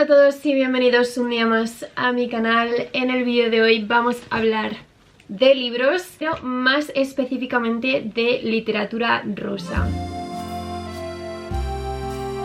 a todos y bienvenidos un día más a mi canal. En el vídeo de hoy vamos a hablar de libros, pero más específicamente de literatura rusa.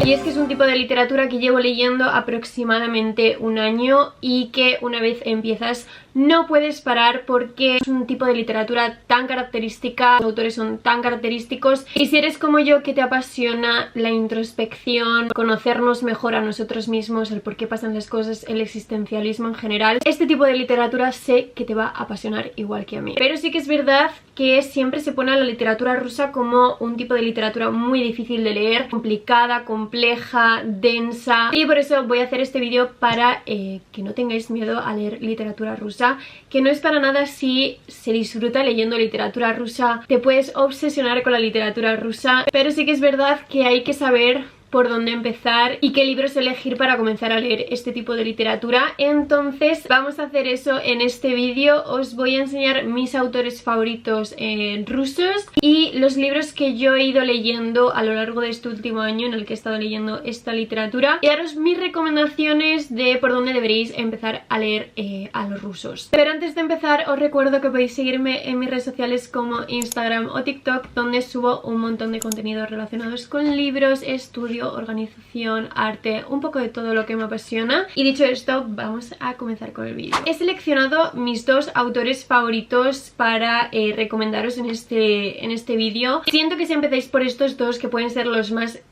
Y es que es un tipo de literatura que llevo leyendo aproximadamente un año y que una vez empiezas no puedes parar porque es un tipo de literatura tan característica, los autores son tan característicos, y si eres como yo que te apasiona la introspección, conocernos mejor a nosotros mismos, el por qué pasan las cosas, el existencialismo en general, este tipo de literatura sé que te va a apasionar igual que a mí. Pero sí que es verdad que siempre se pone a la literatura rusa como un tipo de literatura muy difícil de leer, complicada, compleja, densa, y por eso voy a hacer este vídeo para que no tengáis miedo a leer literatura rusa, que no es para nada si se disfruta leyendo literatura rusa, te puedes obsesionar con la literatura rusa, pero sí que es verdad que hay que saber por dónde empezar y qué libros elegir para comenzar a leer este tipo de literatura. Entonces vamos a hacer eso en este vídeo. Os voy a enseñar mis autores favoritos rusos y los libros que yo he ido leyendo a lo largo de este último año en el que he estado leyendo esta literatura, y daros mis recomendaciones de por dónde deberéis empezar a leer a los rusos. Pero antes de empezar os recuerdo que podéis seguirme en mis redes sociales como Instagram o TikTok, donde subo un montón de contenidos relacionados con libros, estudios, organización, arte, un poco de todo lo que me apasiona. Y dicho esto, vamos a comenzar con el vídeo. He seleccionado mis dos autores favoritos para recomendaros en este vídeo. Siento que si empezáis por estos dos, que pueden ser los más,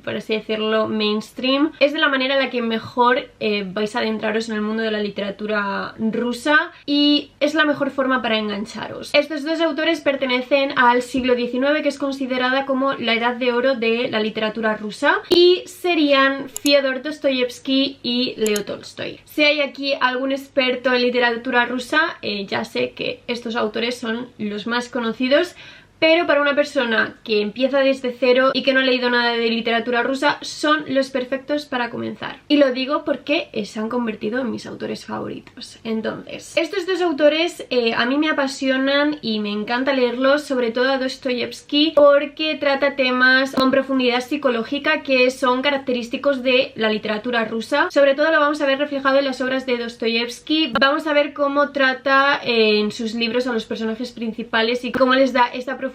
por así decirlo, mainstream, es de la manera en la que mejor vais a adentraros en el mundo de la literatura rusa y es la mejor forma para engancharos. Estos dos autores pertenecen al siglo XIX, que es considerada como la edad de oro de la literatura rusa, y serían Fyodor Dostoyevsky y Leo Tolstoy. Si hay aquí algún experto en literatura rusa, ya sé que estos autores son los más conocidos, pero para una persona que empieza desde cero y que no ha leído nada de literatura rusa, son los perfectos para comenzar. Y lo digo porque se han convertido en mis autores favoritos. Entonces, estos dos autores a mí me apasionan y me encanta leerlos, sobre todo a Dostoyevsky, porque trata temas con profundidad psicológica que son característicos de la literatura rusa. Sobre todo lo vamos a ver reflejado en las obras de Dostoyevsky. Vamos a ver cómo trata en sus libros a los personajes principales y cómo les da esta profundidad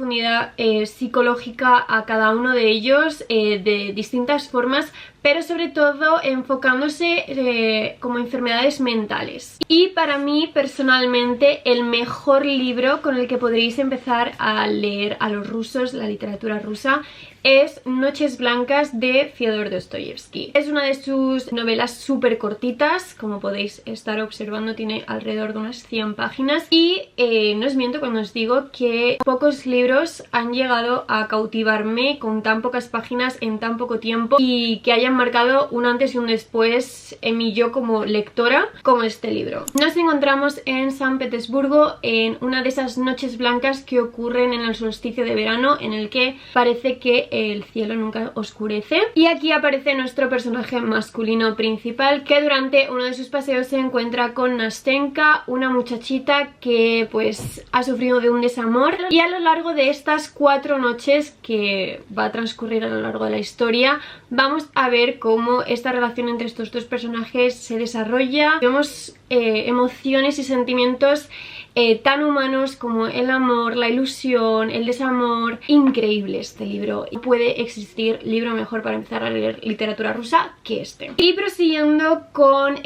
psicológica a cada uno de ellos de distintas formas, pero sobre todo enfocándose como enfermedades mentales. Y para mí personalmente el mejor libro con el que podréis empezar a leer a los rusos, la literatura rusa, es Noches Blancas de Fyodor Dostoyevsky. Es una de sus novelas súper cortitas, como podéis estar observando, tiene alrededor de unas 100 páginas y no os miento cuando os digo que pocos libros han llegado a cautivarme con tan pocas páginas en tan poco tiempo y que hayan marcado un antes y un después en mi yo como lectora, como este libro. Nos encontramos en San Petersburgo en una de esas noches blancas que ocurren en el solsticio de verano, en el que parece que el cielo nunca oscurece, y aquí aparece nuestro personaje masculino principal, que durante uno de sus paseos se encuentra con Nastenka, una muchachita que pues ha sufrido de un desamor, y a lo largo de estas 4 noches que va a transcurrir a lo largo de la historia vamos a ver cómo esta relación entre estos dos personajes se desarrolla. Vemos emociones y sentimientos tan humanos como el amor, la ilusión, el desamor. Increíble este libro. Y puede existir libro mejor para empezar a leer literatura rusa que este. Y prosiguiendo con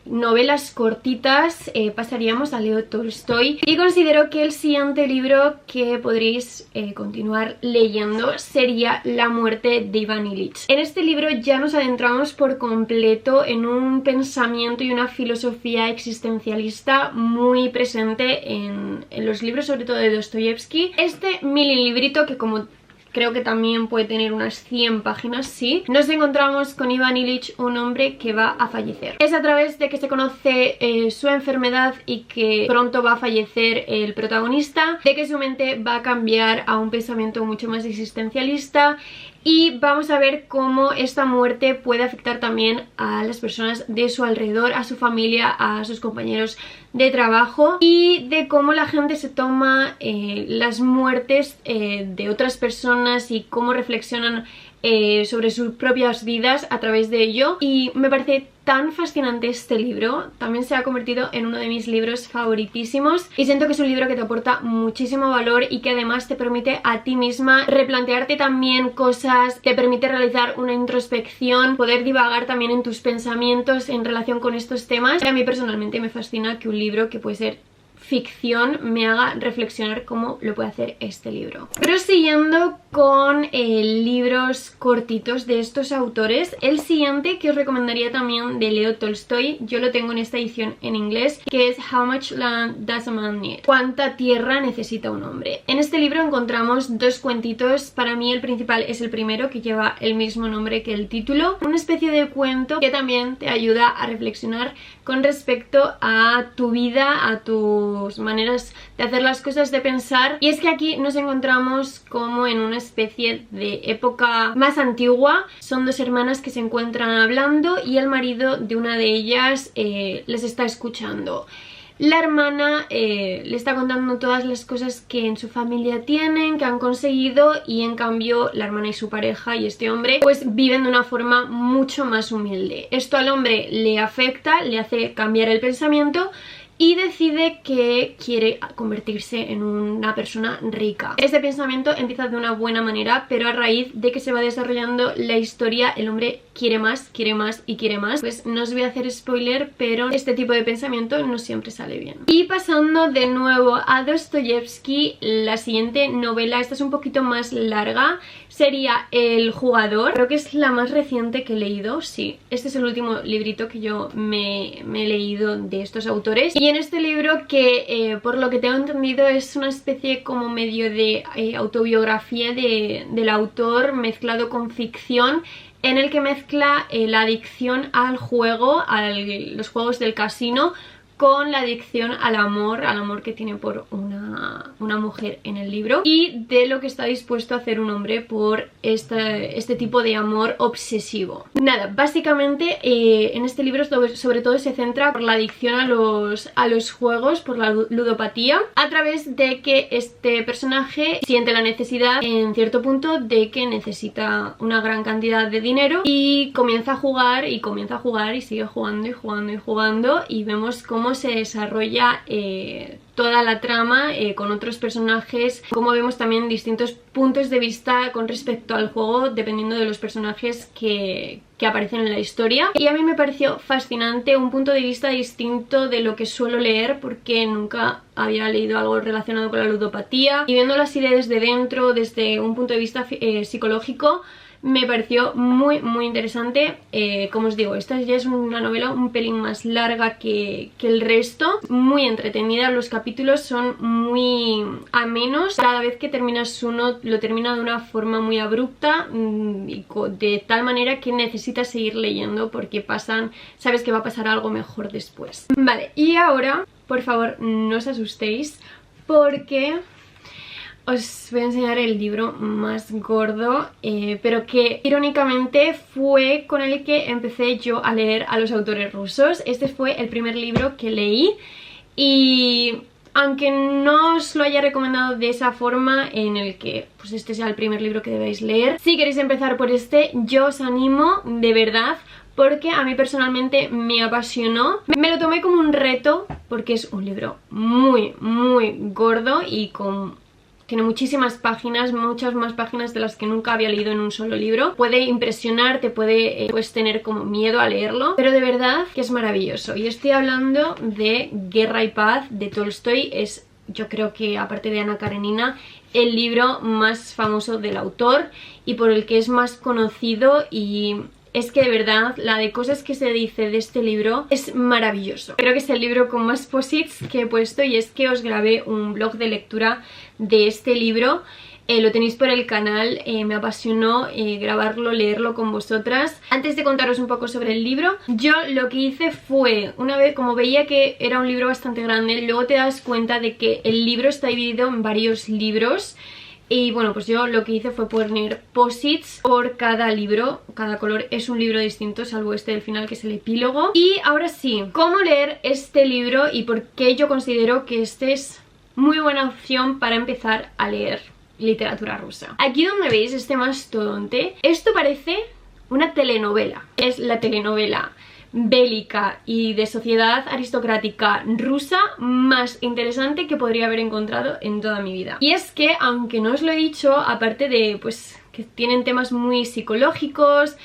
novelas cortitas, pasaríamos a Leo Tolstoy. Y considero que el siguiente libro que podréis continuar leyendo sería La muerte de Iván Ilich. En este libro ya nos adentramos por completo en un pensamiento y una filosofía existencialista muy presente en los libros, sobre todo de Dostoyevsky. Este mini librito, que como creo que también puede tener unas 100 páginas, sí, nos encontramos con Iván Ilich, un hombre que va a fallecer. Es a través de que se conoce su enfermedad y que pronto va a fallecer el protagonista, de que su mente va a cambiar a un pensamiento mucho más existencialista, y vamos a ver cómo esta muerte puede afectar también a las personas de su alrededor, a su familia, a sus compañeros de trabajo, y de cómo la gente se toma las muertes de otras personas y cómo reflexionan sobre sus propias vidas a través de ello, y me parece tan fascinante este libro. También se ha convertido en uno de mis libros favoritísimos y siento que es un libro que te aporta muchísimo valor y que además te permite a ti misma replantearte también cosas, te permite realizar una introspección, poder divagar también en tus pensamientos en relación con estos temas. A mí personalmente me fascina que un libro que puede ser ficción me haga reflexionar como lo puede hacer este libro. Prosiguiendo con libros cortitos de estos autores, el siguiente que os recomendaría también de Leo Tolstoy, yo lo tengo en esta edición en inglés, que es How Much Land Does a Man Need? ¿Cuánta tierra necesita un hombre? En este libro encontramos dos cuentitos. Para mí el principal es el primero, que lleva el mismo nombre que el título, una especie de cuento que también te ayuda a reflexionar con respecto a tu vida, a tus maneras de hacer las cosas, de pensar. Y es que aquí nos encontramos como en una especie de época más antigua. Son dos hermanas que se encuentran hablando y el marido de una de ellas les está escuchando. La hermana le está contando todas las cosas que en su familia tienen, que han conseguido, y en cambio la hermana y su pareja y este hombre pues viven de una forma mucho más humilde. Esto al hombre le afecta, le hace cambiar el pensamiento y decide que quiere convertirse en una persona rica. Este pensamiento empieza de una buena manera, pero a raíz de que se va desarrollando la historia, el hombre quiere más y quiere más. Pues no os voy a hacer spoiler, pero este tipo de pensamiento no siempre sale bien. Y pasando de nuevo a Dostoyevsky, la siguiente novela, esta es un poquito más larga, sería El jugador. Creo que es la más reciente que he leído, sí. Este es el último librito que yo me he leído de estos autores. Y en este libro, que por lo que tengo entendido es una especie como medio de autobiografía del autor mezclado con ficción, en el que mezcla la adicción al juego, a los juegos del casino, con la adicción al amor que tiene por una mujer en el libro, y de lo que está dispuesto a hacer un hombre por este tipo de amor obsesivo. Nada, básicamente en este libro sobre todo se centra por la adicción a los juegos, por la ludopatía, a través de que este personaje siente la necesidad en cierto punto de que necesita una gran cantidad de dinero y comienza a jugar y sigue jugando y jugando y jugando, y vemos cómo se desarrolla toda la trama con otros personajes, como vemos también distintos puntos de vista con respecto al juego dependiendo de los personajes que aparecen en la historia. Y a mí me pareció fascinante, un punto de vista distinto de lo que suelo leer, porque nunca había leído algo relacionado con la ludopatía, y viéndolo así desde dentro, desde un punto de vista psicológico, me pareció muy interesante. Como os digo, esta ya es una novela un pelín más larga que el resto, muy entretenida, los capítulos son muy amenos, cada vez que terminas uno lo termina de una forma muy abrupta, de tal manera que necesitas seguir leyendo porque sabes que va a pasar algo mejor después. Vale, y ahora, por favor, no os asustéis, porque os voy a enseñar el libro más gordo, pero que irónicamente fue con el que empecé yo a leer a los autores rusos. Este fue el primer libro que leí, y aunque no os lo haya recomendado de esa forma, en el que pues este sea el primer libro que debéis leer, si queréis empezar por este, yo os animo de verdad, porque a mí personalmente me apasionó. Me lo tomé como un reto, porque es un libro muy gordo y tiene muchísimas páginas, muchas más páginas de las que nunca había leído en un solo libro. Puede impresionarte, puedes tener como miedo a leerlo, pero de verdad que es maravilloso. Y estoy hablando de Guerra y Paz de Tolstoy. Es, yo creo que aparte de Ana Karenina, el libro más famoso del autor y por el que es más conocido, y es que de verdad la de cosas que se dice de este libro es maravilloso. Creo que es el libro con más posits que he puesto, y es que os grabé un blog de lectura de este libro. Lo tenéis por el canal, me apasionó grabarlo, leerlo con vosotras. Antes de contaros un poco sobre el libro, yo lo que hice fue, una vez como veía que era un libro bastante grande, luego te das cuenta de que el libro está dividido en varios libros. Y bueno, pues yo lo que hice fue poner posits por cada libro. Cada color es un libro distinto, salvo este del final, que es el epílogo. Y ahora sí, ¿cómo leer este libro y por qué yo considero que este es muy buena opción para empezar a leer literatura rusa. Aquí donde veis este mastodonte, esto parece una telenovela. Es la telenovela bélica y de sociedad aristocrática rusa más interesante que podría haber encontrado en toda mi vida. Y es que, aunque no os lo he dicho, aparte de pues que tienen temas muy psicológicos,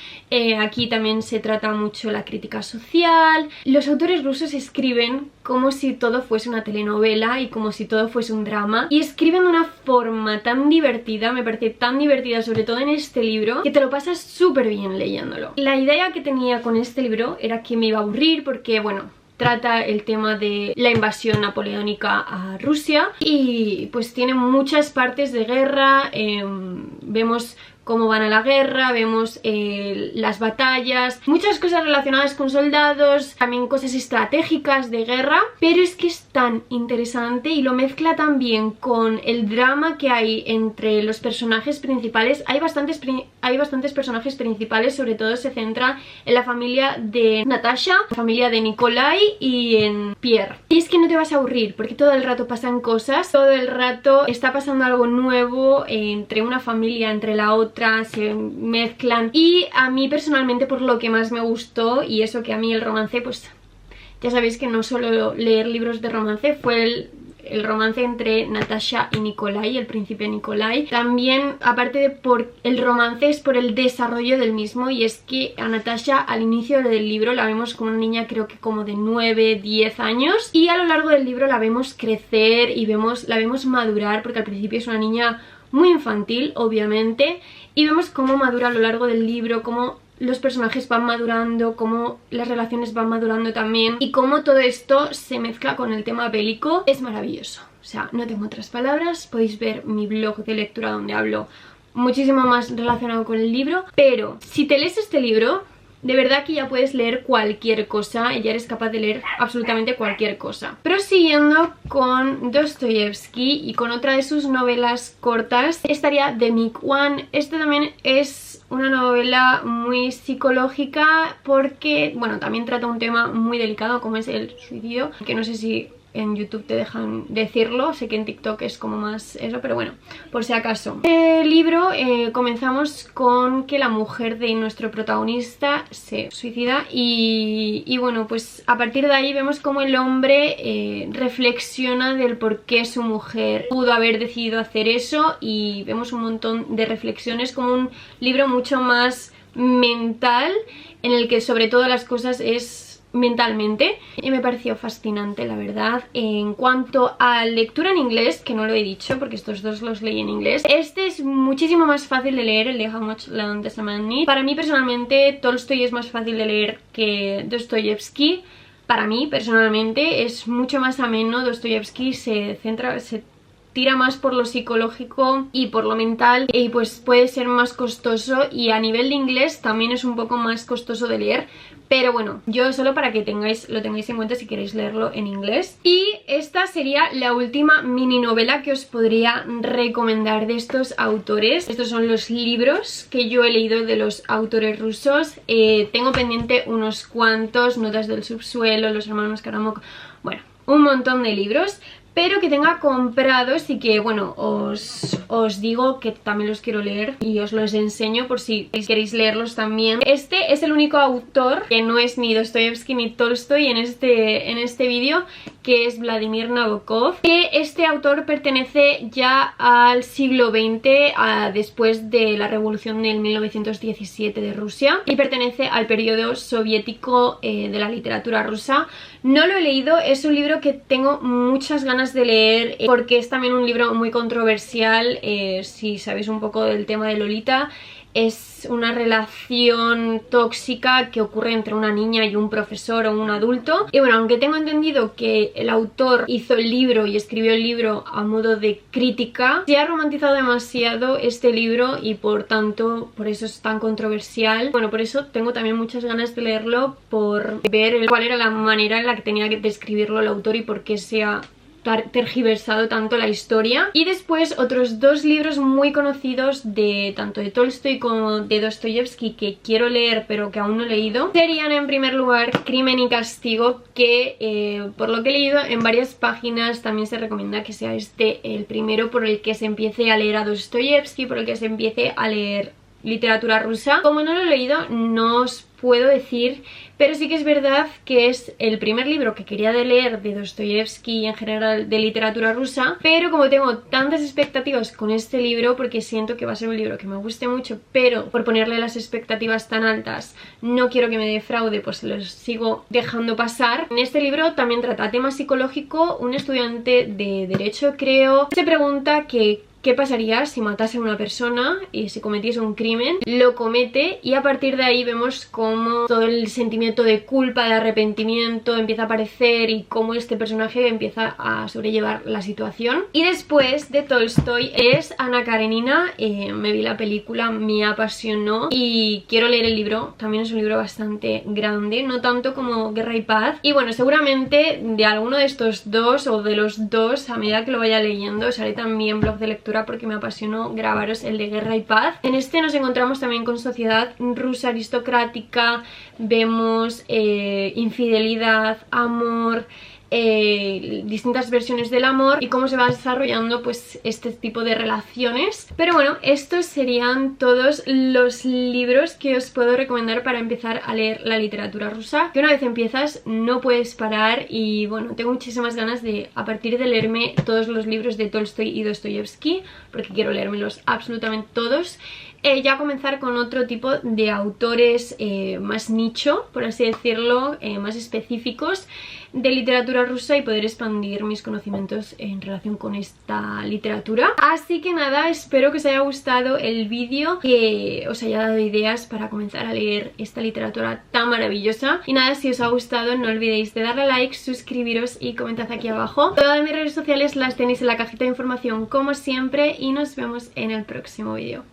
aquí también se trata mucho la crítica social. Los autores rusos escriben como si todo fuese una telenovela y como si todo fuese un drama, y escriben de una forma tan divertida, me parece tan divertida, sobre todo en este libro, que te lo pasas súper bien leyéndolo. La idea que tenía con este libro era que me iba a aburrir porque, bueno, trata el tema de la invasión napoleónica a Rusia y pues tiene muchas partes de guerra. Vemos cómo van a la guerra, vemos las batallas, muchas cosas relacionadas con soldados, también cosas estratégicas de guerra, pero es que es tan interesante y lo mezcla tan bien con el drama que hay entre los personajes principales. Hay bastantes personajes principales, sobre todo se centra en la familia de Natasha, la familia de Nikolai y en Pierre. Y es que no te vas a aburrir porque todo el rato pasan cosas, todo el rato está pasando algo nuevo entre una familia, entre la otra, se mezclan. Y a mí personalmente, por lo que más me gustó, y eso que a mí el romance, pues ya sabéis que no suelo leer libros de romance, fue el romance entre Natasha y Nikolai, el príncipe Nikolai. También, aparte de por el romance, es por el desarrollo del mismo, y es que a Natasha al inicio del libro la vemos como una niña, creo que como de 9, 10 años, y a lo largo del libro la vemos crecer y la vemos madurar, porque al principio es una niña muy infantil, obviamente, y vemos cómo madura a lo largo del libro, cómo los personajes van madurando, cómo las relaciones van madurando también, y cómo todo esto se mezcla con el tema bélico. Es maravilloso, o sea, no tengo otras palabras. Podéis ver mi blog de lectura donde hablo muchísimo más relacionado con el libro, pero si te lees este libro, de verdad que ya puedes leer cualquier cosa y ya eres capaz de leer absolutamente cualquier cosa. Prosiguiendo con Dostoyevsky y con otra de sus novelas cortas, estaría The Meek One. Este también es una novela muy psicológica porque, bueno, también trata un tema muy delicado como es el suicidio, que no sé si en YouTube te dejan decirlo, sé que en TikTok es como más eso, pero bueno, por si acaso. El libro comenzamos con que la mujer de nuestro protagonista se suicida y bueno, pues a partir de ahí vemos como el hombre reflexiona del por qué su mujer pudo haber decidido hacer eso, y vemos un montón de reflexiones, como un libro mucho más mental, en el que sobre todo las cosas es mentalmente, y me pareció fascinante, la verdad. En cuanto a lectura en inglés, que no lo he dicho porque estos dos los leí en inglés, este es muchísimo más fácil de leer, el de How Much Land Does a Man Need. Para mí personalmente Tolstoy es más fácil de leer que Dostoyevsky. Para mí personalmente es mucho más ameno. Dostoyevsky se tira más por lo psicológico y por lo mental, y pues puede ser más costoso, y a nivel de inglés también es un poco más costoso de leer. Pero bueno, yo solo para que lo tengáis en cuenta si queréis leerlo en inglés. Y esta sería la última mini novela que os podría recomendar de estos autores. Estos son los libros que yo he leído de los autores rusos. Tengo pendiente unos cuantos: Notas del subsuelo, Los hermanos Karamazov, bueno, un montón de libros, pero que tenga comprados y que, bueno, os digo que también los quiero leer y os los enseño por si queréis leerlos también. Este es el único autor que no es ni Dostoyevsky ni Tolstoy en este vídeo, que es Vladimir Nabokov, que este autor pertenece ya al siglo XX, después de la revolución del 1917 de Rusia, y pertenece al periodo soviético de la literatura rusa. No lo he leído, es un libro que tengo muchas ganas de leer porque es también un libro muy controversial. Si sabéis un poco del tema de Lolita, es una relación tóxica que ocurre entre una niña y un profesor o un adulto. Y bueno, aunque tengo entendido que el autor hizo el libro y escribió el libro a modo de crítica, se ha romantizado demasiado este libro y por tanto por eso es tan controversial. Bueno, por eso tengo también muchas ganas de leerlo, por ver cuál era la manera en la que tenía que describirlo el autor y por qué se ha tergiversado tanto la historia. Y después otros dos libros muy conocidos de tanto de Tolstoy como de Dostoyevsky que quiero leer pero que aún no he leído serían, en primer lugar, Crimen y Castigo, que por lo que he leído en varias páginas también se recomienda que sea este el primero por el que se empiece a leer a Dostoyevsky, por el que se empiece a leer literatura rusa. Como no lo he leído, no os puedo decir, pero sí que es verdad que es el primer libro que quería leer de Dostoyevsky y en general de literatura rusa, pero como tengo tantas expectativas con este libro, porque siento que va a ser un libro que me guste mucho, pero por ponerle las expectativas tan altas no quiero que me defraude, pues los sigo dejando pasar. En este libro también trata tema psicológico. Un estudiante de Derecho, creo, se pregunta ¿qué pasaría si matase a una persona y si cometiese un crimen? Lo comete y a partir de ahí vemos cómo todo el sentimiento de culpa, de arrepentimiento empieza a aparecer y cómo este personaje empieza a sobrellevar la situación. Y después de Tolstoy es Ana Karenina. Me vi la película, me apasionó y quiero leer el libro. También es un libro bastante grande, no tanto como Guerra y Paz. Y bueno, seguramente de alguno de estos dos o de los dos, a medida que lo vaya leyendo, os haré también blog de lectura porque me apasionó grabaros el de Guerra y Paz. En este nos encontramos también con sociedad rusa aristocrática, vemos infidelidad, amor, distintas versiones del amor y cómo se va desarrollando pues este tipo de relaciones. Pero bueno, estos serían todos los libros que os puedo recomendar para empezar a leer la literatura rusa, que una vez empiezas no puedes parar. Y bueno, tengo muchísimas ganas de, a partir de leerme todos los libros de Tolstoy y Dostoyevsky, porque quiero leérmelos absolutamente todos, ya comenzar con otro tipo de autores más nicho, por así decirlo, más específicos de literatura rusa y poder expandir mis conocimientos en relación con esta literatura. Así que nada, espero que os haya gustado el vídeo, que os haya dado ideas para comenzar a leer esta literatura tan maravillosa. Y nada, si os ha gustado no olvidéis de darle a like, suscribiros y comentad aquí abajo. Todas mis redes sociales las tenéis en la cajita de información como siempre y nos vemos en el próximo vídeo.